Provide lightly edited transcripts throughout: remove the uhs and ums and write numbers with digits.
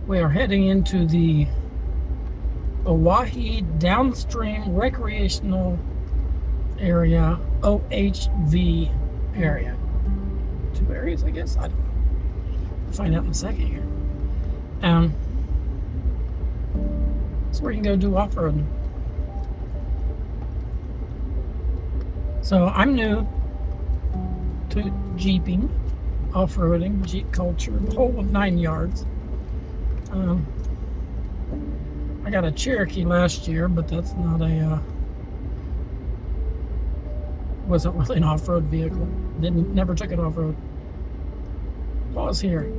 We are heading into the Oahe Downstream Recreational Area, OHV area. Two areas, I guess. I don't know. We'll find out in a second here. That's where you can go do off-roading. So I'm new to jeeping, off-roading, jeep culture, the whole of 9 yards. I got a Cherokee last year, but that's not wasn't really an off-road vehicle. Never took it off-road. Pause here.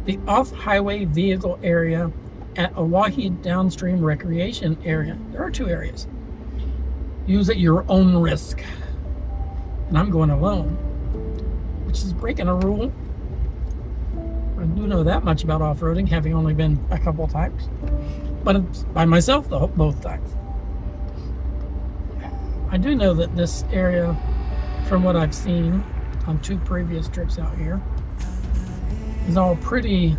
The off-highway vehicle area at Oahe Downstream Recreation Area. There are two areas. Use at your own risk. And I'm going alone, which is breaking a rule. I do know that much about off-roading, having only been a couple of times. But it's by myself both times. I do know that this area, from what I've seen on 2 previous trips out here, is all pretty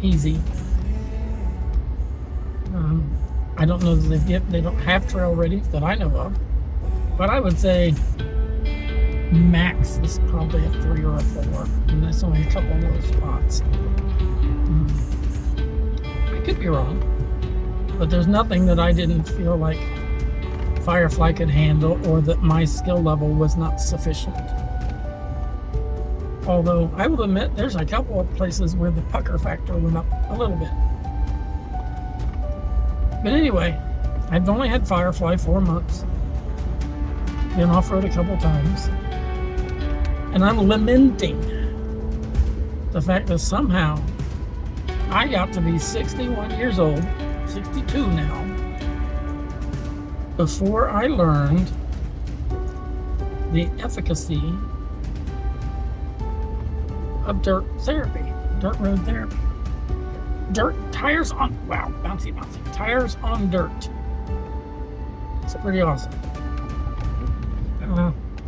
easy. I don't know that they don't have trail readies that I know of, but I would say max is probably a 3 or a 4, and that's only a couple of those spots. I could be wrong, but there's nothing that I didn't feel like Firefly could handle, or that my skill level was not sufficient. Although I will admit there's a couple of places where the pucker factor went up a little bit. But anyway, I've only had Firefly 4 months. Been off-road a couple times. And I'm lamenting the fact that somehow I got to be 61 years old, 62 now, before I learned the efficacy of dirt therapy, dirt road therapy. Tires on dirt. It's pretty awesome.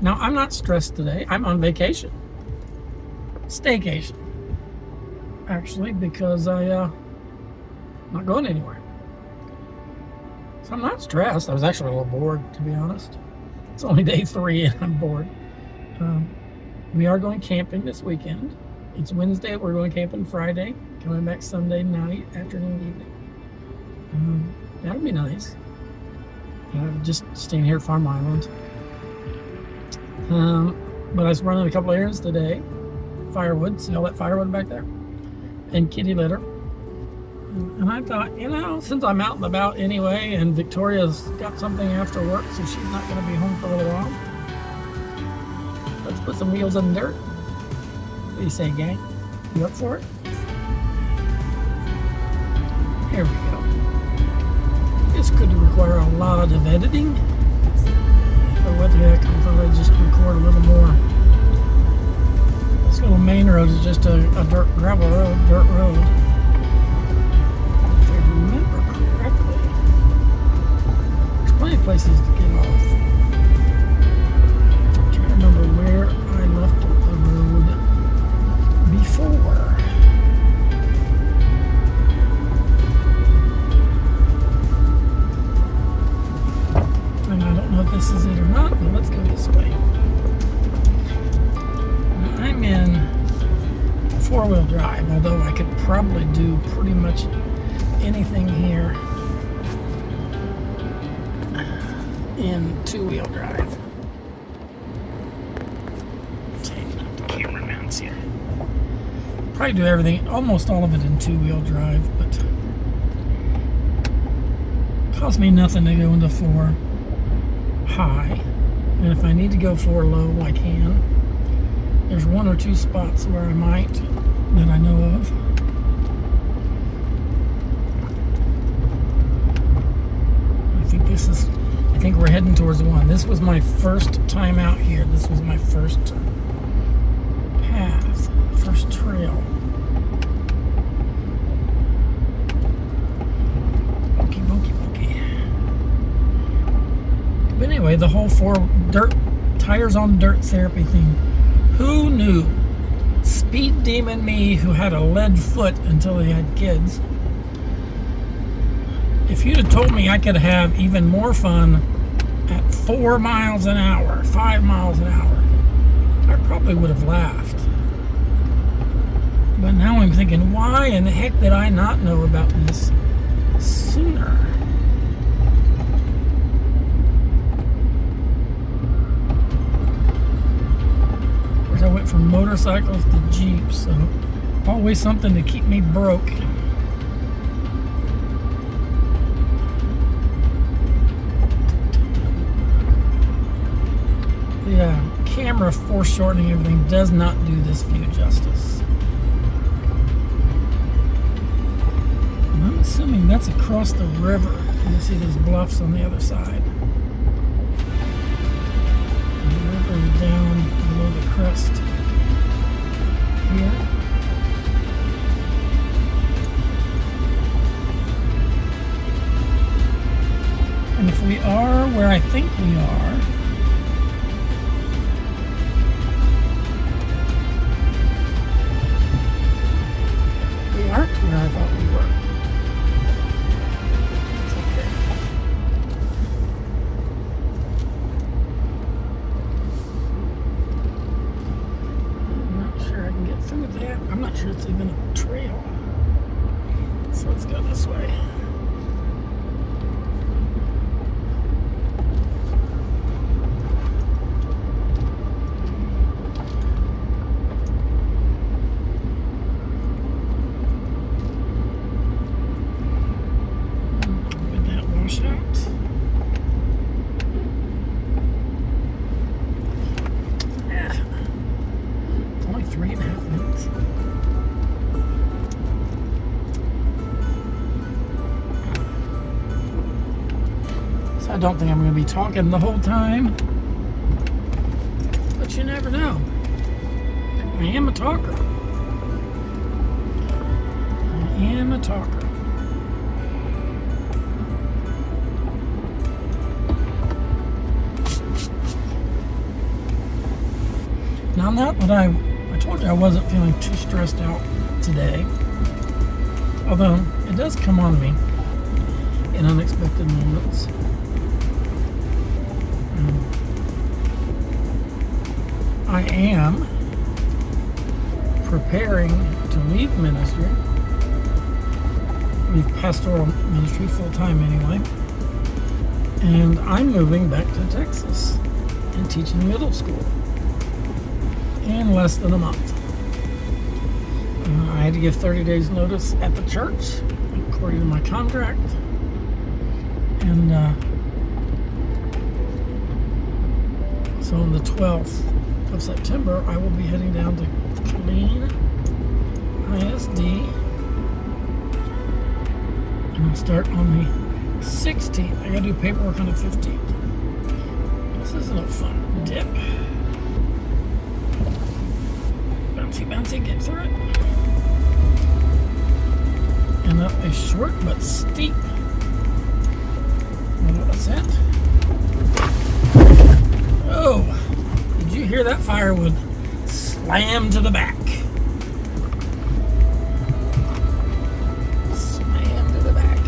Now, I'm not stressed today. I'm on vacation. Staycation. Actually, because I'm not going anywhere. So I'm not stressed. I was actually a little bored, to be honest. It's only day 3 and I'm bored. We are going camping this weekend. It's Wednesday. We're going camping Friday. Coming back Sunday night, afternoon, evening. That'll be nice. Just staying here at Farm Island. But I was running a couple errands today. Firewood. See all that firewood back there? And kitty litter. And I thought, since I'm out and about anyway, and Victoria's got something after work, so she's not going to be home for a little while, let's put some wheels in the dirt. What do you say, gang? You up for it? Here we go. This could require a lot of editing. But what the heck, I thought I'd just record a little more. This little main road is just a gravel road, dirt road. If I remember correctly, there's plenty of places to get off. I'm trying to remember where I left the road before. And I don't know if this is it or not, but let's go this way. Now, I'm in 4-wheel drive, although I could probably do pretty much anything here in 2-wheel drive. Taking up the camera mounts here. Probably do everything, almost all of it in 2-wheel drive, but it costs me nothing to go into 4 high, and if I need to go 4 low, I can. There's 1 or 2 spots where I might, that I know of. I think we're heading towards 1. This was my first time out here. This was my first path, first trail. But anyway, the whole 4 tires on dirt therapy thing. Who knew speed demon me who had a lead foot until he had kids. If you'd have told me I could have even more fun at 4 miles an hour, 5 miles an hour, I probably would have laughed. But now I'm thinking, why in the heck did I not know about this sooner? Of course, I went from motorcycles to Jeeps, so always something to keep me broke. The camera foreshortening everything does not do this view justice. And I'm assuming that's across the river. You see those bluffs on the other side. And the river is down below the crest here. And if we are where I think we are, aren't where I thought we were. It's okay. I'm not sure I can get through that. I'm not sure it's even a trail. So let's go this way. I don't think I'm going to be talking the whole time, but you never know. I am a talker. I am a talker. Now, not that I told you I wasn't feeling too stressed out today, although it does come on me in unexpected moments. I am preparing to leave ministry, leave pastoral ministry full-time anyway, and I'm moving back to Texas and teaching middle school in less than a month. I had to give 30 days notice at the church according to my contract, and so on the 12th of September, I will be heading down to Killeen ISD, and I'll start on the 16th. I gotta do paperwork on the 15th. This isn't a fun dip. Bouncy, bouncy, get through it. And up a short but steep little ascent. Oh! Did you hear that firewood slam to the back? Slam to the back.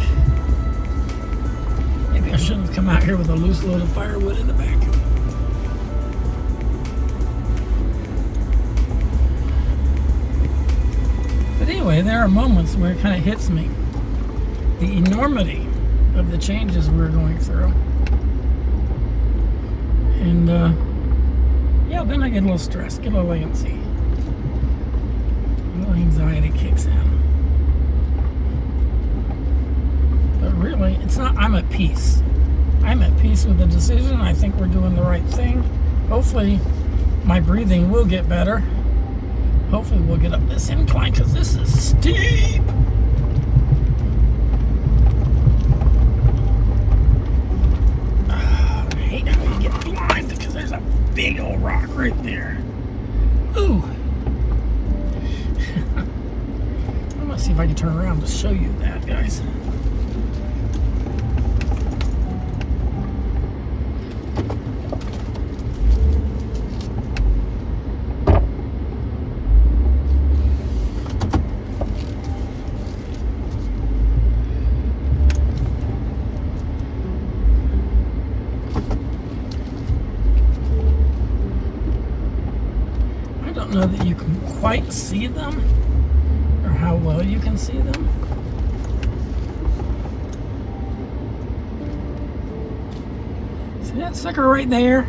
Maybe I shouldn't have come out here with a loose load of firewood in the back. But anyway, there are moments where it kind of hits me. The enormity of the changes we're going through. And, yeah, then I get a little stressed, get a little antsy. A little anxiety kicks in. But really, it's not, I'm at peace. I'm at peace with the decision. I think we're doing the right thing. Hopefully, my breathing will get better. Hopefully, we'll get up this incline, because this is steep. Big old rock right there. Ooh. I'm gonna see if I can turn around to show you that, guys. don't know that you can quite see them or how well you can see them. See that sucker right there?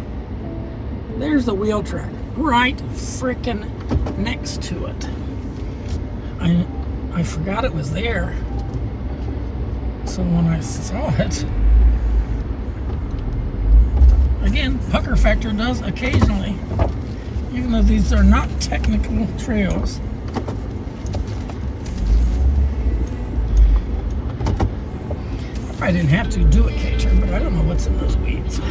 There's the wheel track right frickin' next to it. I forgot it was there. So when I saw it, again, pucker factor does occasionally, even though these are not technical trails. I didn't have to do a K-turn, but I don't know what's in those weeds.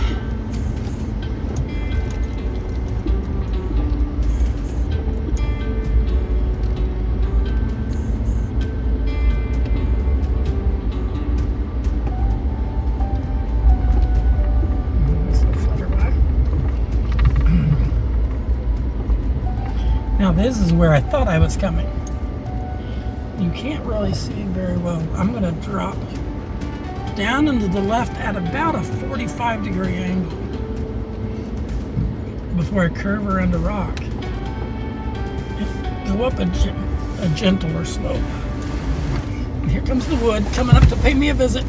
Now this is where I thought I was coming. You can't really see very well. I'm going to drop down into the left at about a 45-degree angle before I curve around a rock and go up a gentler slope. And here comes the wood coming up to pay me a visit.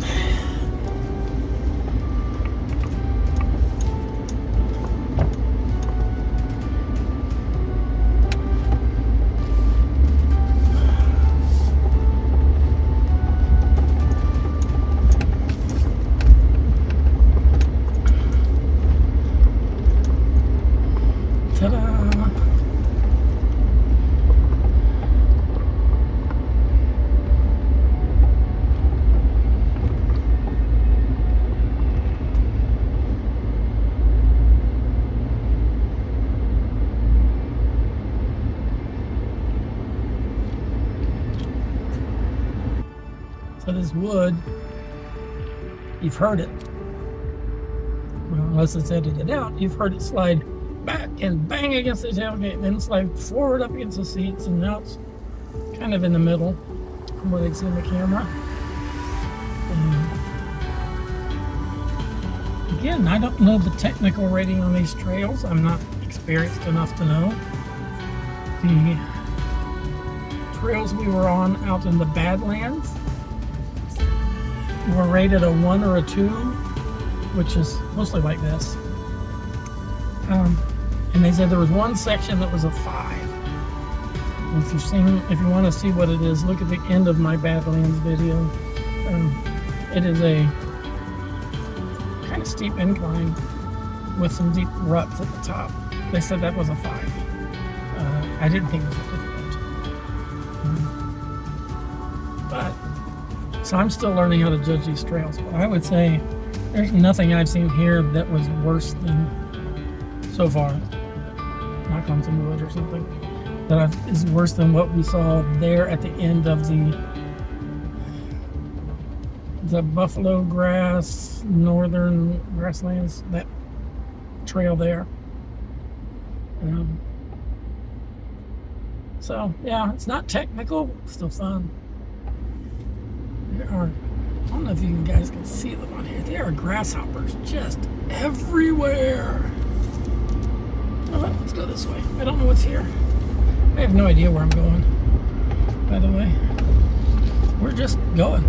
So this wood, you've heard it. Well, unless it's edited out, you've heard it slide back and bang against the tailgate, then slide forward up against the seats, and now it's kind of in the middle from where they'd see in the camera. And again, I don't know the technical rating on these trails. I'm not experienced enough to know. The trails we were on out in the Badlands were rated a 1 or a 2, which is mostly like this. And they said there was one section that was a 5. If you want to see what it is, look at the end of my Badlands video. It is a kind of steep incline with some deep ruts at the top. They said that was a 5. I didn't think it was that difficult. So I'm still learning how to judge these trails, but I would say there's nothing I've seen here that was worse than, so far, knock on some wood or something, that is worse than what we saw there at the end of the buffalo grass, northern grasslands, that trail there. So yeah, it's not technical, it's still fun. There are, I don't know if you guys can see them on here, there are grasshoppers just everywhere. Oh, let's go this way. I don't know what's here. I have no idea where I'm going, by the way. We're just going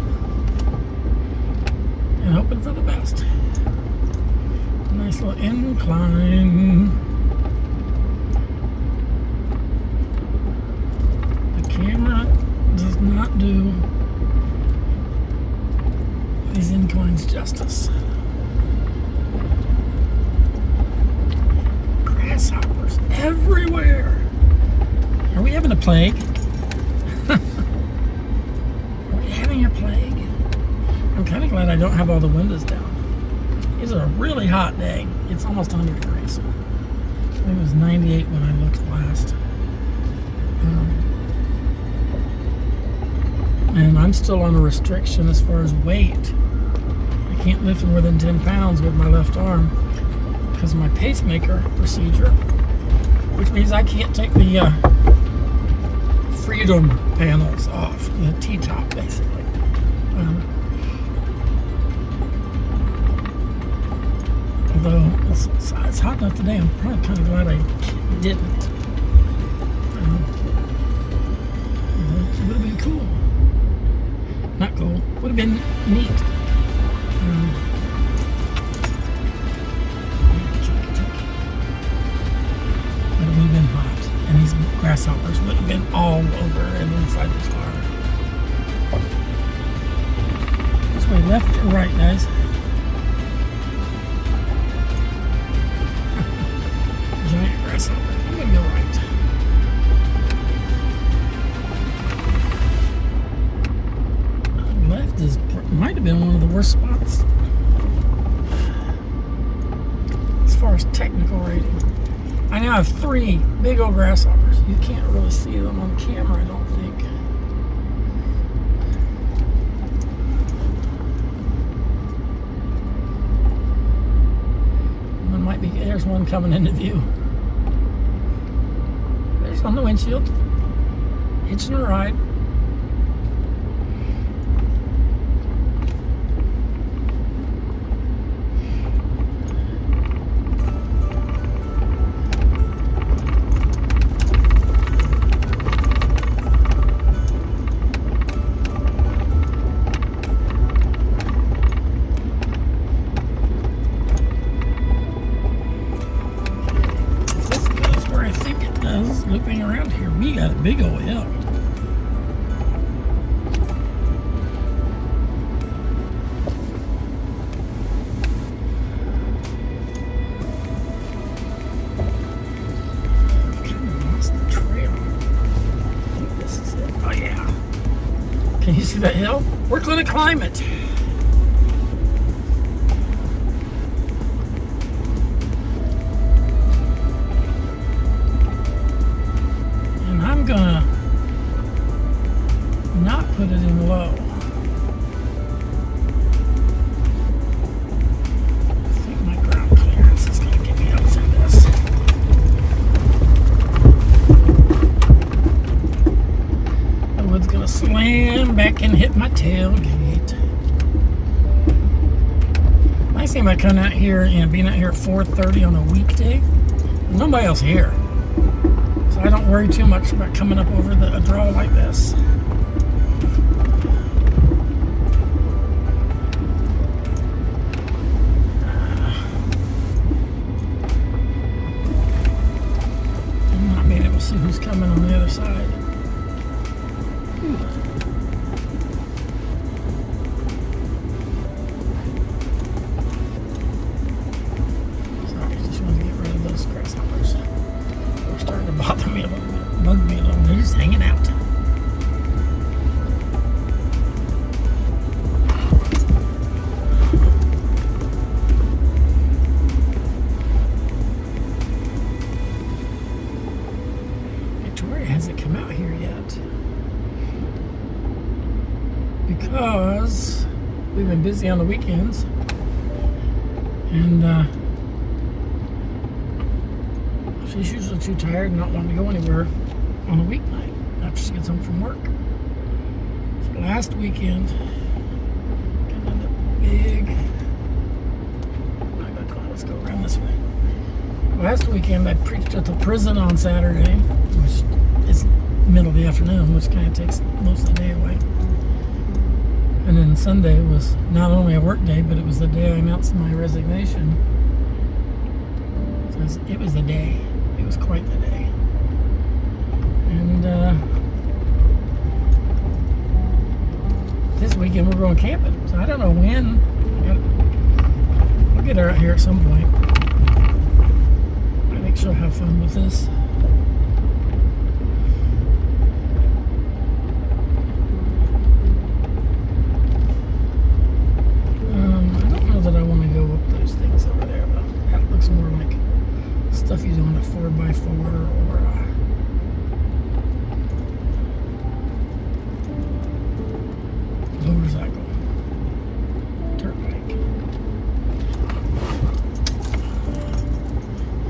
and hoping for the best. Nice little incline. The camera does not do these inclines justice. Grasshoppers everywhere. Are we having a plague? Are we having a plague? I'm kind of glad I don't have all the windows down. It's a really hot day. It's almost 100 degrees. I think it was 98 when I looked last. And I'm still on a restriction as far as weight. I can't lift more than 10 pounds with my left arm because of my pacemaker procedure, which means I can't take the freedom panels off, the T-top basically. Although it's hot enough today, I'm probably kind of glad I didn't. It would have been cool. Not cool. Would have been neat. But it would have been hot. And these grasshoppers would have been all over and inside the car. This way, left or right, guys? Giant grasshopper. I'm going to go right. Left might have been one of the worst spots as far as technical rating. I now have 3 big old grasshoppers. You can't really see them on camera, I don't think. One might be, there's one coming into view. There's on the windshield, hitching a ride. Looping around here, we got a big old hill. Kind of lost the trail. I think this is it. Oh yeah. Can you see that hill? We're going to climb it. I'm gonna not put it in low. I think my ground clearance is gonna get me up through this. The wood's gonna slam back and hit my tailgate. Nice thing about coming out here and being out here at 4:30 on a weekday, there's nobody else here. I don't worry too much about coming up over a draw like this. I'm not being able to see who's coming on the other side. Sorry, just want to get rid of those grasshoppers. They're starting to bother me a little bit, bug me a little bit. They're just hanging out. Victoria hasn't come out here yet because we've been busy on the weekends, and she's usually too tired and not wanting to go anywhere on a weeknight after she gets home from work. So last weekend, got another big, let's go around this way. Last weekend I preached at the prison on Saturday, which is middle of the afternoon, which kind of takes most of the day away. And then Sunday was not only a work day, but it was the day I announced my resignation. So it was the day. It was quite the day. And this weekend we're going camping. So I don't know when. I'll get her out here at some point. I think she'll have fun with this. I don't know that I want to go up those things over there, though. That looks more like stuff you do on a 4x4 or motorcycle, dirt bike.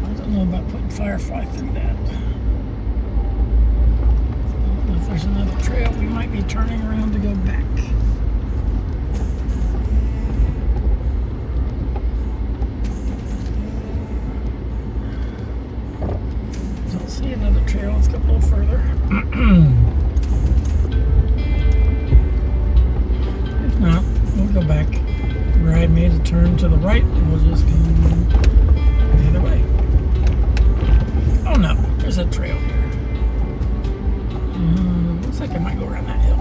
I don't know about putting Firefly through that. I don't know if there's another trail. We might be turning around to go back. Don't see see another trail. Let's go a little further. If not, we'll go back where I made a turn to the right, and we'll just go the other way. Oh no, there's a trail here. Looks like I might go around that hill.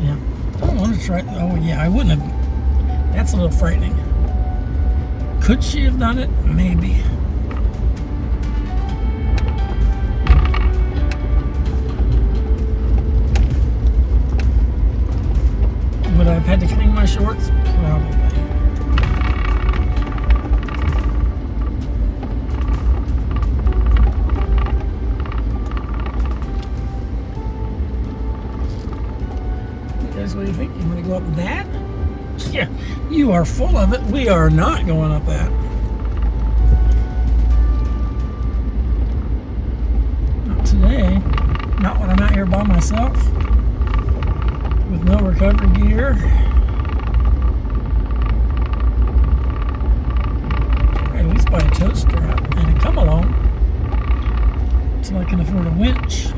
Yeah, I don't want to try. Oh yeah, I wouldn't have. That's a little frightening. Could she have done it? Maybe. Would I have had to clean my shorts? Probably. You guys, what do you think? You want to go up that? Yeah, you are full of it. We are not going up that. Not today. Not when I'm out here by myself. With no recovery gear. At least buy a tow strap and a come along so I can afford a winch.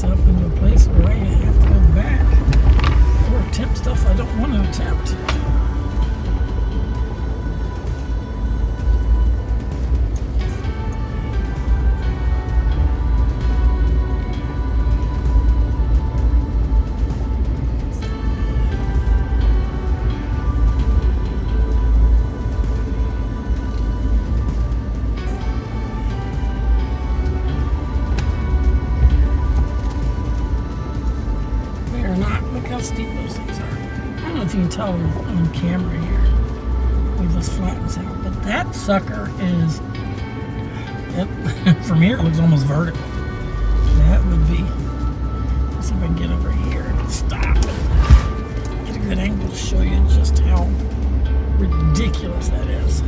Into a place where I have to go back or attempt stuff I don't want to attempt. Look how steep those things are. I don't know if you can tell on camera here. It just flattens out. But that sucker is, from here it looks almost vertical. That would be, let's see if I can get over here and stop and get a good angle to show you just how ridiculous that is.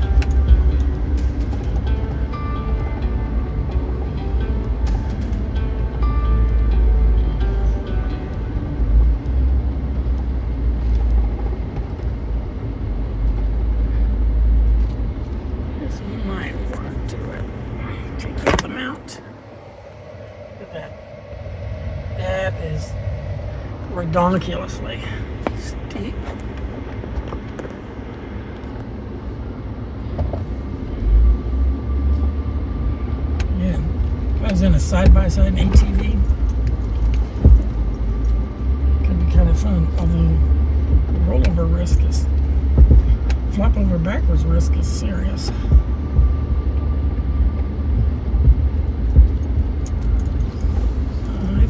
That is redonkulously steep. Yeah, if I was in a side-by-side ATV, it could be kind of fun, although the rollover risk is, flop over backwards risk is serious.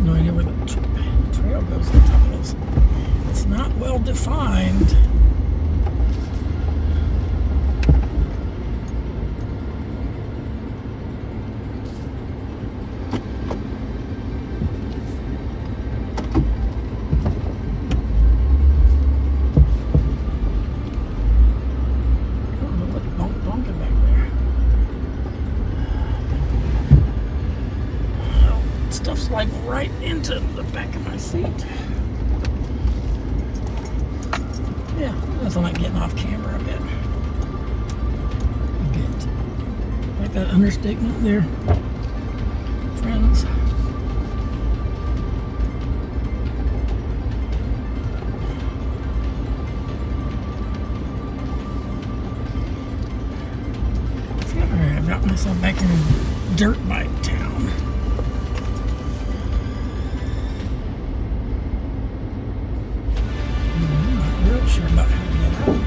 No idea where the trail goes on top of this. It's not well defined. I don't know what's bonking back there. Stuff's like right into the back of my seat. Yeah, nothing like getting off camera a bit. Like that understatement there, friends. Alright, I've got myself back in dirt bike town. Sure about how to get out of it.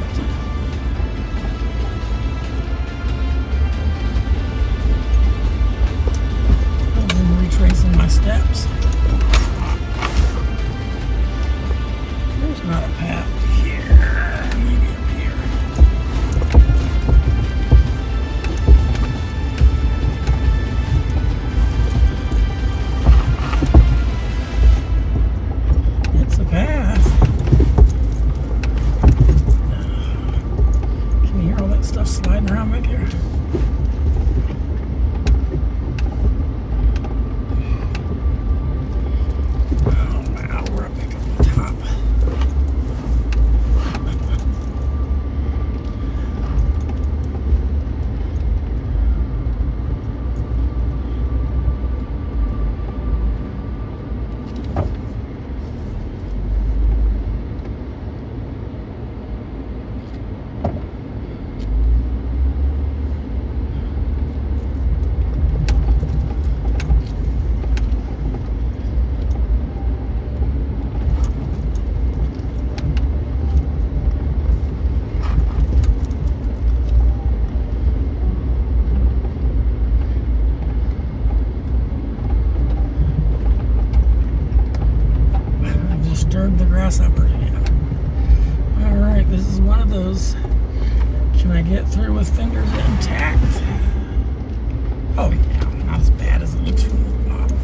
I'll retrace disturb the grasshoppers yet. Alright, this is one of those. Can I get through with fenders intact? Oh yeah, not as bad as it looks from the bottom.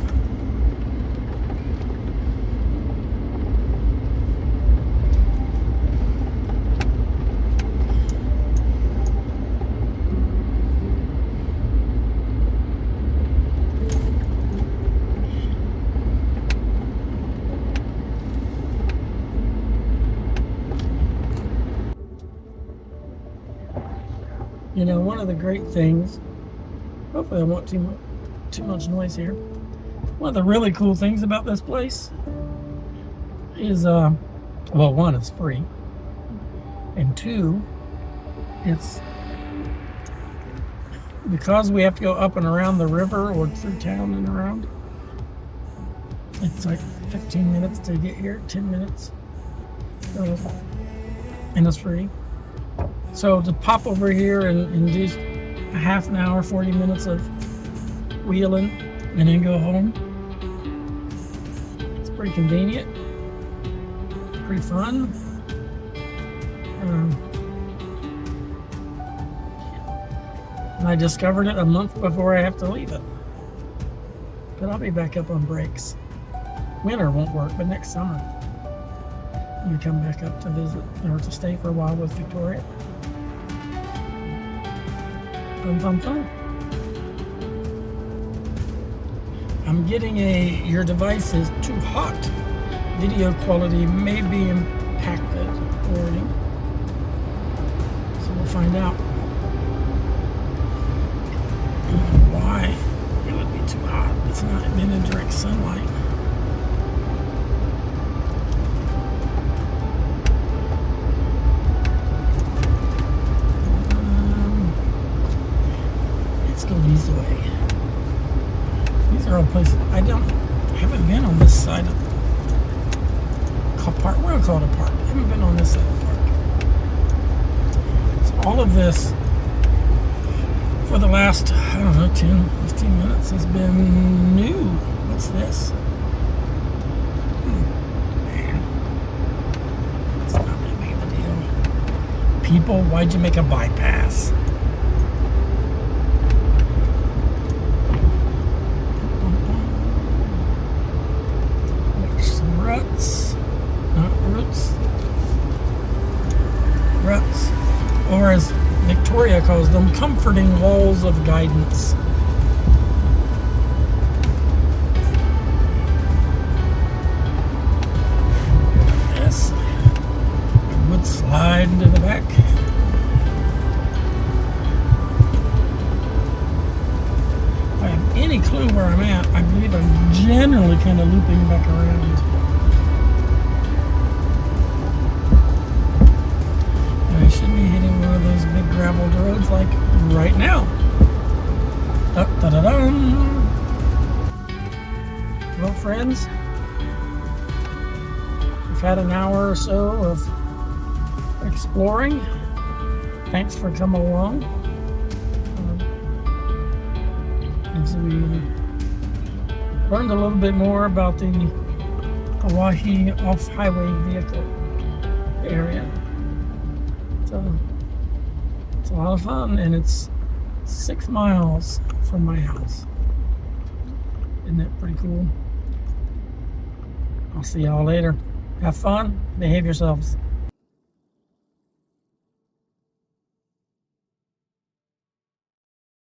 You know, one of the great things, hopefully I won't too much noise here. One of the really cool things about this place is, well, one, it's free. And two, it's because we have to go up and around the river or through town and around. It's like 15 minutes to get here, 10 minutes. And it's free. So to pop over here and do a half an hour, 40 minutes of wheeling and then go home, it's pretty convenient, pretty fun. And I discovered it a month before I have to leave it. But I'll be back up on brakes. Winter won't work, but next summer you come back up to visit or to stay for a while with Victoria. Fun. I'm getting your device is too hot. Video quality may be impacted warning. So we'll find out. I don't know why it would be too hot. It's not been in direct sunlight. Go these way. These are all places I haven't been on this side of the park. We're gonna call it a park. I haven't been on this side of the park. So all of this for the last, I don't know, 10, 15 minutes has been new. What's this? Man, it's not that big of a deal. People, why'd you make a bypass? Ruts, or as Victoria calls them, comforting walls of guidance. Yes, I would slide into the back. If I have any clue where I'm at, I believe I'm generally kind of looping back around. I should be hitting one of those big graveled roads like right now. Da-da-da-dum. Well, friends, we've had an hour or so of exploring. Thanks for coming along. As we learned a little bit more about the Oahe off-highway vehicle area. It's a lot of fun, and it's 6 miles from my house. Isn't that pretty cool? I'll see y'all later. Have fun. Behave yourselves.